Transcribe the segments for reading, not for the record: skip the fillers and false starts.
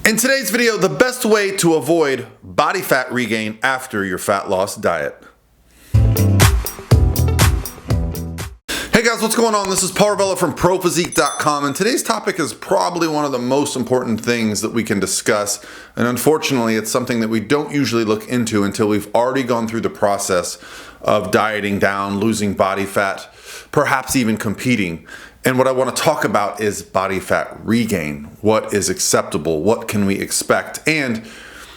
In today's video, the best way to avoid body fat regain after your fat loss diet. Hey guys, what's going on? This is Paul Ravella from ProPhysique.com, and today's topic is probably one of the most important things that we can discuss, and unfortunately it's something that we don't usually look into until we've already gone through the process of dieting down, losing body fat, perhaps even competing. And what I want to talk about is body fat regain. What is acceptable? What can we expect? And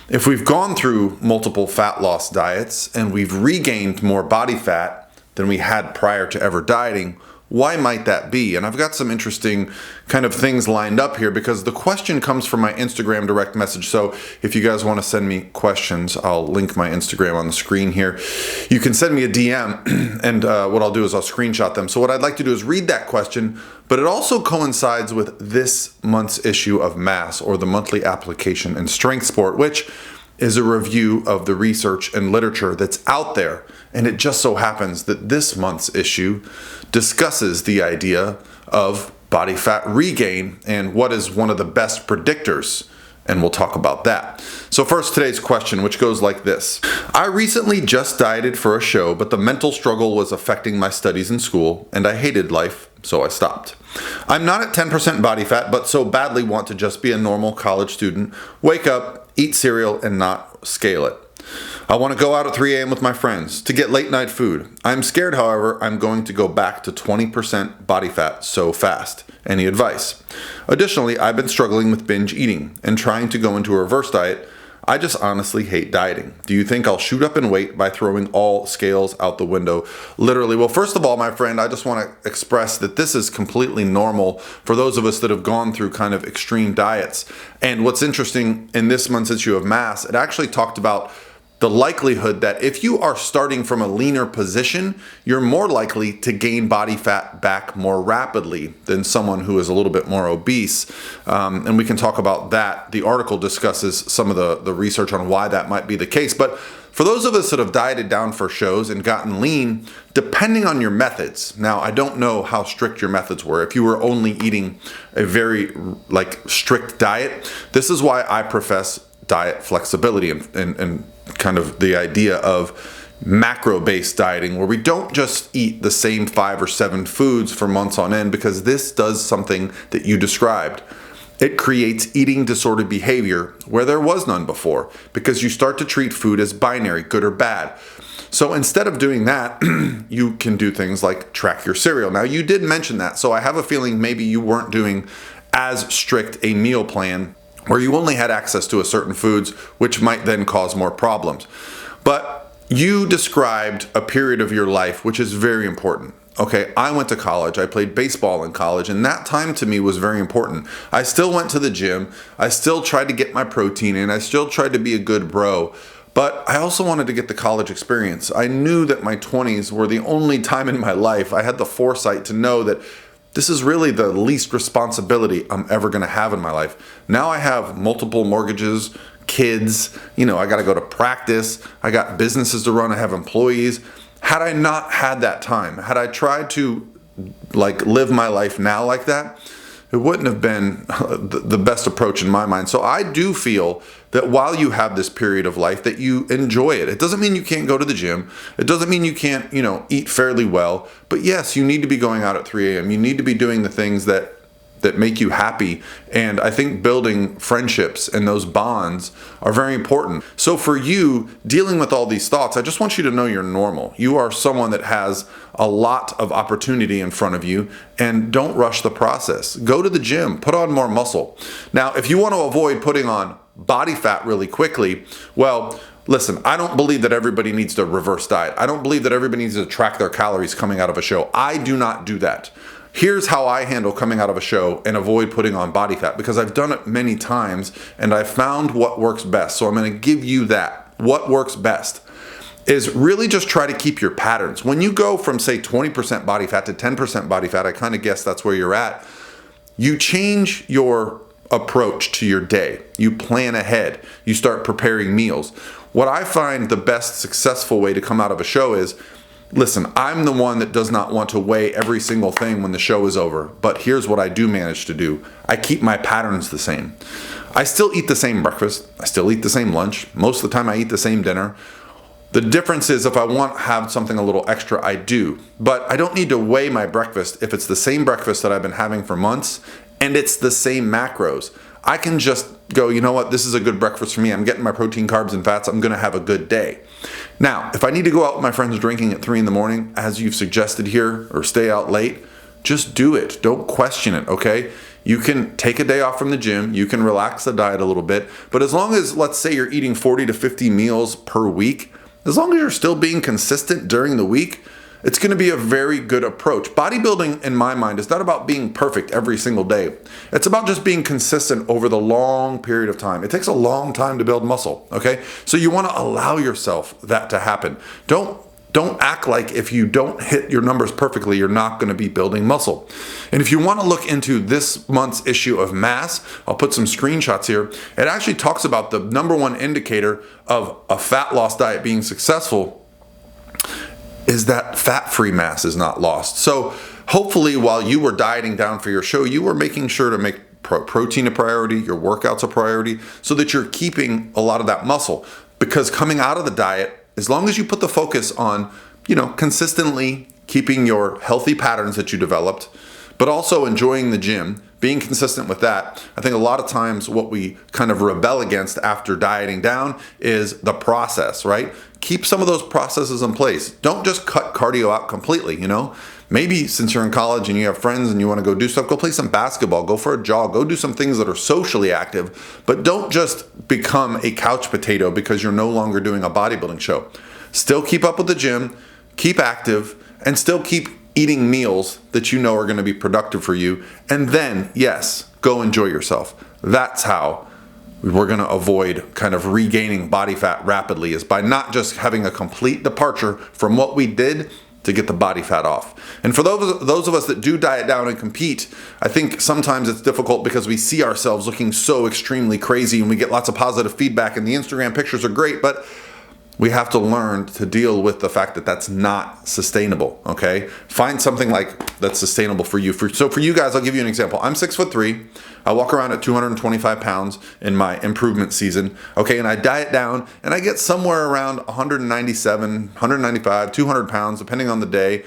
if we've gone through multiple fat loss diets and we've regained more body fat than we had prior to ever dieting, why might that be? And I've got some interesting kind of things lined up here because the question comes from my Instagram direct message. So if you guys want to send me questions, I'll link my Instagram on the screen here. You can send me a DM and what I'll do is I'll screenshot them. So what I'd like to do is read that question, but it also coincides with this month's issue of Mass, or the monthly application in strength sport, which is a review of the research and literature that's out there. And it just so happens that this month's issue discusses the idea of body fat regain and what is one of the best predictors. And we'll talk about that. So first, today's question, which goes like this. I recently just dieted for a show, but the mental struggle was affecting my studies in school, and I hated life, so I stopped. I'm not at 10% body fat, but so badly want to just be a normal college student, wake up, eat cereal, and not scale it. I want to go out at 3 a.m. with my friends to get late night food. I'm scared, however, I'm going to go back to 20% body fat so fast. Any advice? Additionally, I've been struggling with binge eating and trying to go into a reverse diet. I just honestly hate dieting. Do you think I'll shoot up in weight by throwing all scales out the window? Literally. Well, first of all, my friend, I just want to express that this is completely normal for those of us that have gone through kind of extreme diets. And what's interesting in this month's issue of Mass, it actually talked about the likelihood that if you are starting from a leaner position, you're more likely to gain body fat back more rapidly than someone who is a little bit more obese. And we can talk about that. The article discusses some of the research on why that might be the case. But for those of us that have dieted down for shows and gotten lean, depending on your methods, now I don't know how strict your methods were. If you were only eating a very strict diet, this is why I profess diet flexibility and kind of the idea of macro-based dieting, where we don't just eat the same 5 or 7 foods for months on end, because this does something that you described. It creates eating disordered behavior where there was none before, because you start to treat food as binary, good or bad. So instead of doing that, you can do things like track your cereal. Now, you did mention that, so I have a feeling maybe you weren't doing as strict a meal plan where you only had access to a certain foods, which might then cause more problems. But you described a period of your life which is very important. Okay, I went to college, I played baseball in college, and that time to me was very important. I still went to the gym, I still tried to get my protein in, I still tried to be a good bro, but I also wanted to get the college experience. I knew that my 20s were the only time in my life I had the foresight to know that this is really the least responsibility I'm ever going to have in my life. Now I have multiple mortgages, kids, I got to go to practice, I got businesses to run, I have employees. Had I not had that time, had I tried to live my life now like that, it wouldn't have been the best approach in my mind. So I do feel that while you have this period of life, that you enjoy it. It doesn't mean you can't go to the gym. It doesn't mean you can't, eat fairly well. But yes, you need to be going out at 3 a.m. You need to be doing the things that make you happy. And I think building friendships and those bonds are very important. So for you, dealing with all these thoughts, I just want you to know you're normal. You are someone that has a lot of opportunity in front of you, and don't rush the process. Go to the gym, put on more muscle. Now, if you want to avoid putting on body fat really quickly, well, listen, I don't believe that everybody needs to reverse diet. I don't believe that everybody needs to track their calories coming out of a show. I do not do that. Here's how I handle coming out of a show and avoid putting on body fat, because I've done it many times and I've found what works best. So I'm going to give you that. What works best is really just try to keep your patterns. When you go from, say, 20% body fat to 10% body fat, I kind of guess that's where you're at. You change your approach to your day. You plan ahead. You start preparing meals. What I find the best successful way to come out of a show is Listen, I'm the one that does not want to weigh every single thing when the show is over, but here's what I do manage to do. I keep my patterns the same. I still eat the same breakfast. I still eat the same lunch. Most of the time I eat the same dinner. The difference is if I want to have something a little extra, I do. But I don't need to weigh my breakfast if it's the same breakfast that I've been having for months and it's the same macros. I can just go, you know what, this is a good breakfast for me. I'm getting my protein, carbs, and fats. I'm going to have a good day. Now, if I need to go out with my friends drinking at 3 in the morning, as you've suggested here, or stay out late, just do it. Don't question it, okay? You can take a day off from the gym. You can relax the diet a little bit. But as long as, let's say you're eating 40 to 50 meals per week, as long as you're still being consistent during the week, it's going to be a very good approach. Bodybuilding, in my mind, is not about being perfect every single day. It's about just being consistent over the long period of time. It takes a long time to build muscle, okay? So you want to allow yourself that to happen. Don't act like if you don't hit your numbers perfectly, you're not going to be building muscle. And if you want to look into this month's issue of Mass, I'll put some screenshots here. It actually talks about the number one indicator of a fat loss diet being successful is that fat-free mass is not lost. So hopefully while you were dieting down for your show, you were making sure to make protein a priority, your workouts a priority, so that you're keeping a lot of that muscle. Because coming out of the diet, as long as you put the focus on, consistently keeping your healthy patterns that you developed, but also enjoying the gym, being consistent with that. I think a lot of times what we kind of rebel against after dieting down is the process, right? Keep some of those processes in place. Don't just cut cardio out completely, Maybe since you're in college and you have friends and you want to go do stuff, go play some basketball, go for a jog, go do some things that are socially active, but don't just become a couch potato because you're no longer doing a bodybuilding show. Still keep up with the gym, keep active, and still keep eating meals that you know are going to be productive for you. And then, yes, go enjoy yourself. That's how we're going to avoid kind of regaining body fat rapidly, is by not just having a complete departure from what we did to get the body fat off. And for those of us that do diet down and compete, I think sometimes it's difficult because we see ourselves looking so extremely crazy and we get lots of positive feedback and the Instagram pictures are great, but we have to learn to deal with the fact that that's not sustainable, okay? Find something that's sustainable for you. So for you guys, I'll give you an example. I'm 6'3". I walk around at 225 pounds in my improvement season, okay? And I diet down and I get somewhere around 197, 195, 200 pounds, depending on the day,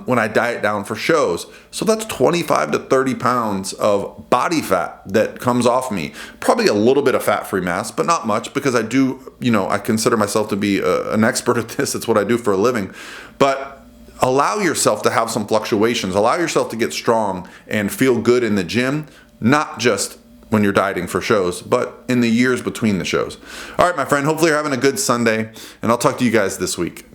when I diet down for shows. So that's 25 to 30 pounds of body fat that comes off me. Probably a little bit of fat-free mass, but not much, because I do, I consider myself to be an expert at this. It's what I do for a living. But allow yourself to have some fluctuations. Allow yourself to get strong and feel good in the gym, not just when you're dieting for shows, but in the years between the shows. All right, my friend, hopefully you're having a good Sunday, and I'll talk to you guys this week.